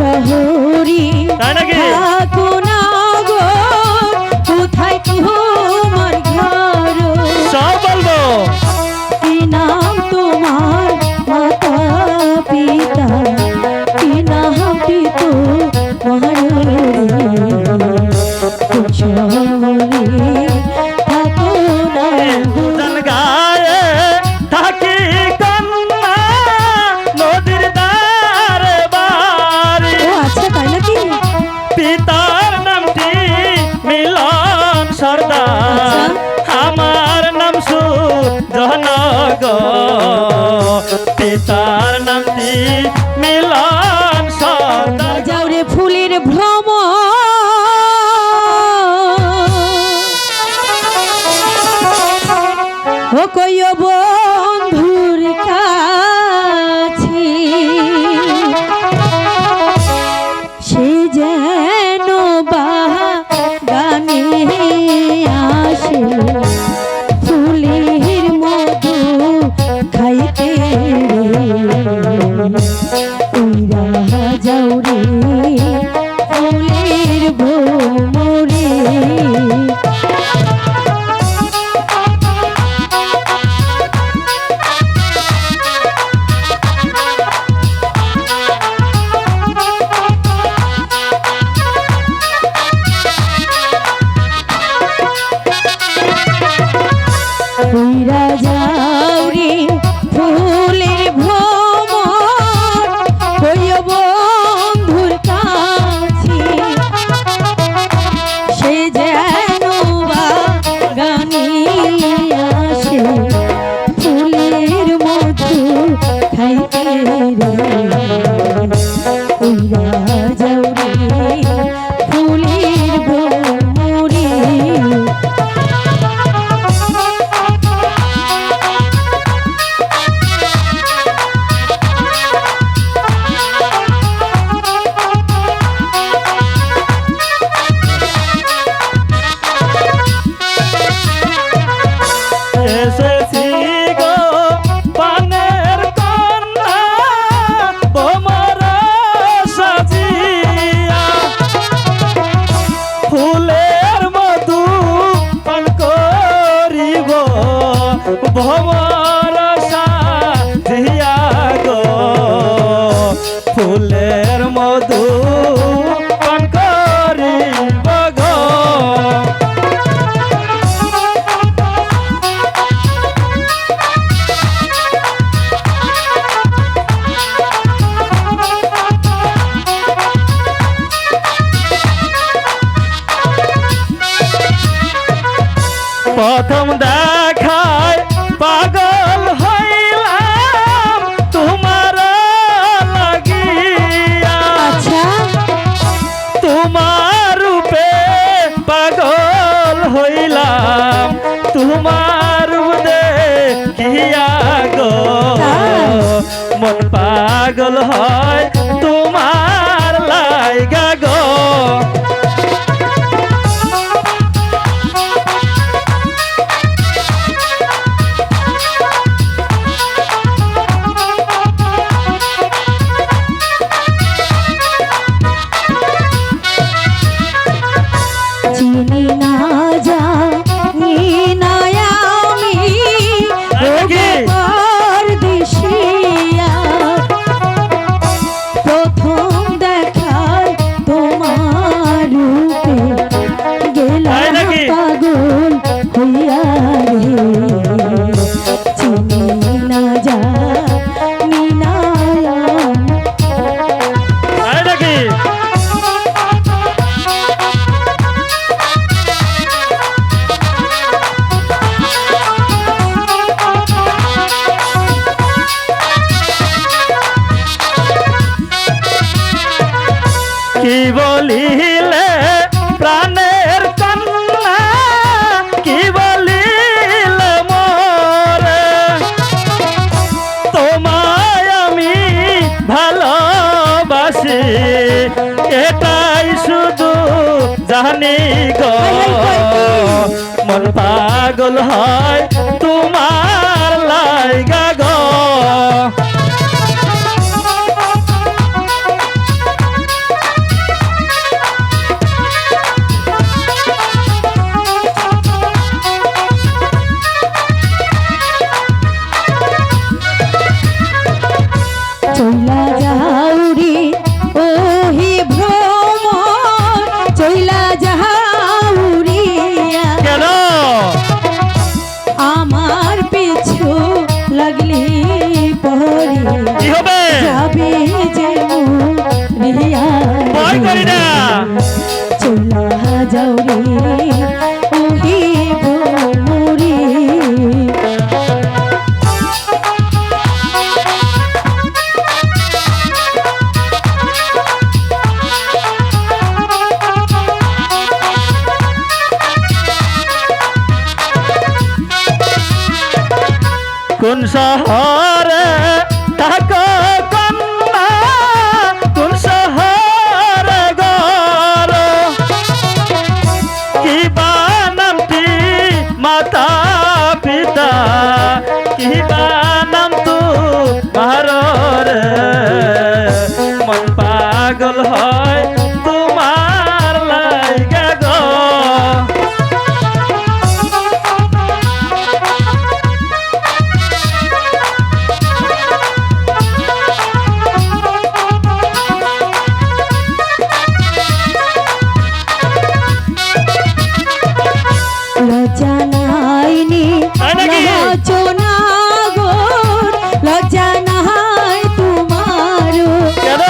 শহরে থাকো না গো, কোথায় তোমার ঘর? সব বলবো। কি নাম তোমার মাতা পিতা, কি নাম পিতো শহরে থাকো না গো। গায়ে থাকি কন্যা নদীর ধারে বাড়ি। ও আচ্ছা, তাই নাকি? পিতার নামটি মিলন সর্দার, আমার নাম সুজনগ। পিতার নামটি মিলন সর্দার। যাও রে ফুলের ভ্রম, ও কইয় বন্ধুর কাছে, সে যেন বাগানে আসে ফুলের মধু খাইতে। উইরা যাও রে ফুলের ভ্রমরে। উইরা যাও রে ফুলের ভ্রমর, হইয় বন্ধুর কাছে, সে যেন বাগানে আসে ফুলের মধু খাইতে রে। উইরা যাও রে ফুলের ভ্রমরে। এসেছি গো পানের কন্যা তোমার সাজিয়া, ফুলের মধু পান করিব ভমর সাজিয়া গো। ফুলের মধু পান করিব গো। প্রথম দেখায় পাগল হইলাম তোমার লাগিয়া। আচ্ছা, তোমার রূপে পাগল হইলাম, তোমার রূপ দেখিয়া গো। মন পাগল হয় তোমার লাইগা গো। চিনি না জানি না আমি পরদেশিয়া, প্রথম দেখায় তোমার রূপে গেলাম পাগল হইয়া রে। চিনি না জানি না কি বলিলে প্রাণের কন্যা, কি বলিলে মোরে, তোমায় আমি ভালোবাসি এটাই শুধু জানি গো। মন পাগল হয় তোমার লাইগা গো। কোন শহরে থাকো কন্যা কোন শহরে গর কি বা নামটি মাতা পিতা কি বা নাম তু মাররে মন পাগল হয় তোমার লাইগা গো লজ্জা নাইনি তাই নাকি? রচনা গোর লজ্জা নাই তোমার কেন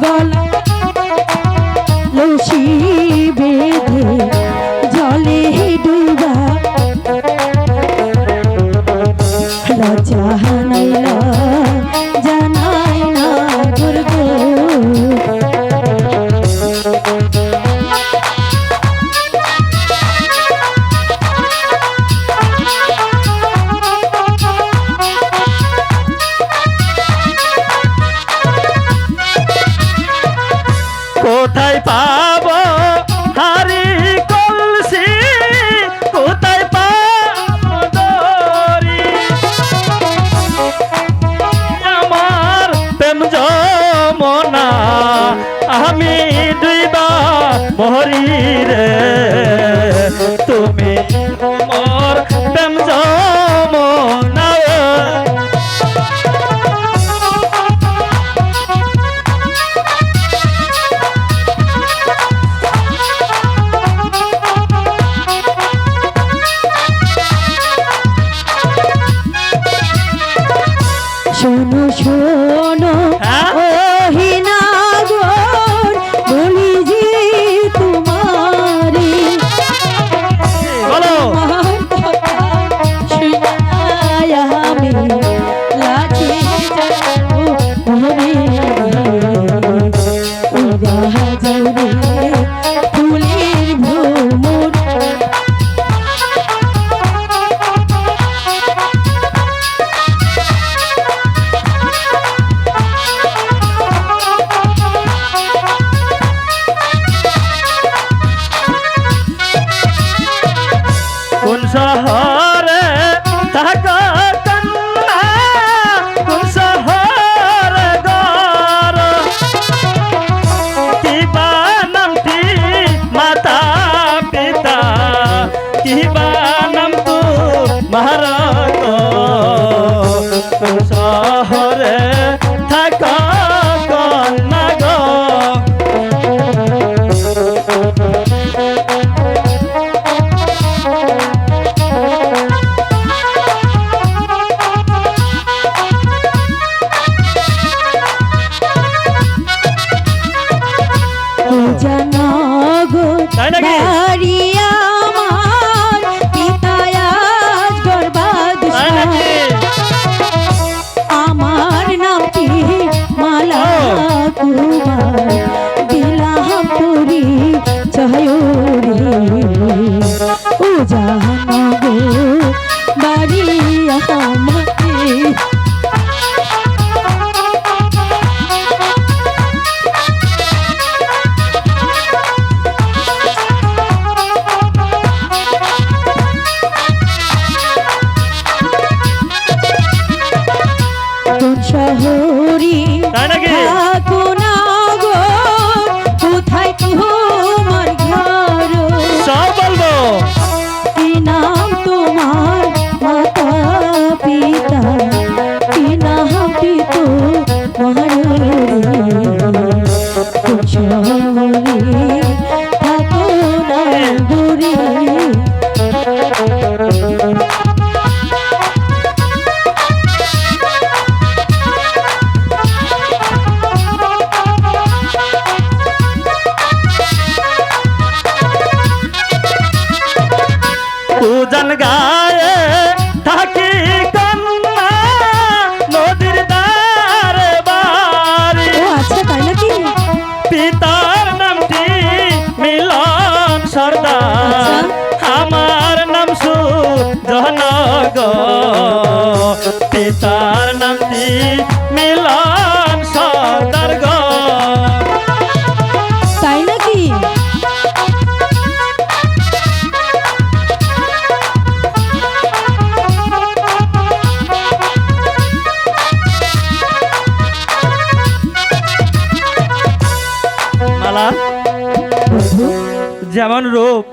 গলা লসি বেঁধে জলে ডুবা লজ্জা নাই জানাই না দুর্গ কোথায় পাবো হারি কলসি কোথায় পাবো দরি আমার প্রেম যমনা আমি দুইবা মরি রে তুমি মোর প্রেম যমনা শোনো শোনো হ্যাঁ? ওহিনা গোর বলি যে তোমারি বলো আমার কথা শুনাই আমি লাঠি যাবো মরে উড়া যাবে ফুলের ভ্রমর কোন শহরে থাকো কন্যা কোন শহরে গর কিবা নামটি মাতা পিতা কিবা নাম তু মহারত কোন শহরে থাকো কন্যা গো জানাগো তাই নাকি? বাড়ি আমার পিতায় আজ বরবাদ তাই নাকি? আমার নামটি মালা কুমার দিলাম পুরি চয়রে ও জানাগো বাড়ি আমাকে কোন শহরে তাই নাকি? থাকো না গো কোথায় তোমার ঘর সব বলবো কি নাম তোমার মাতা পিতা কি নামটি তোমার কোন শহরে থাকো না গোরে উজান গায়ে থাকি কন্যা নদীর দ্বারে বাড়ি ও আচ্ছা তাই নাকি পিতার নামটি মিলন সর্দার আচ্ছা। আমার নাম সুজন রতন গো পিতার নামটি মিলন সর্দার গো তাই নাকি? মালা যেমন রূপ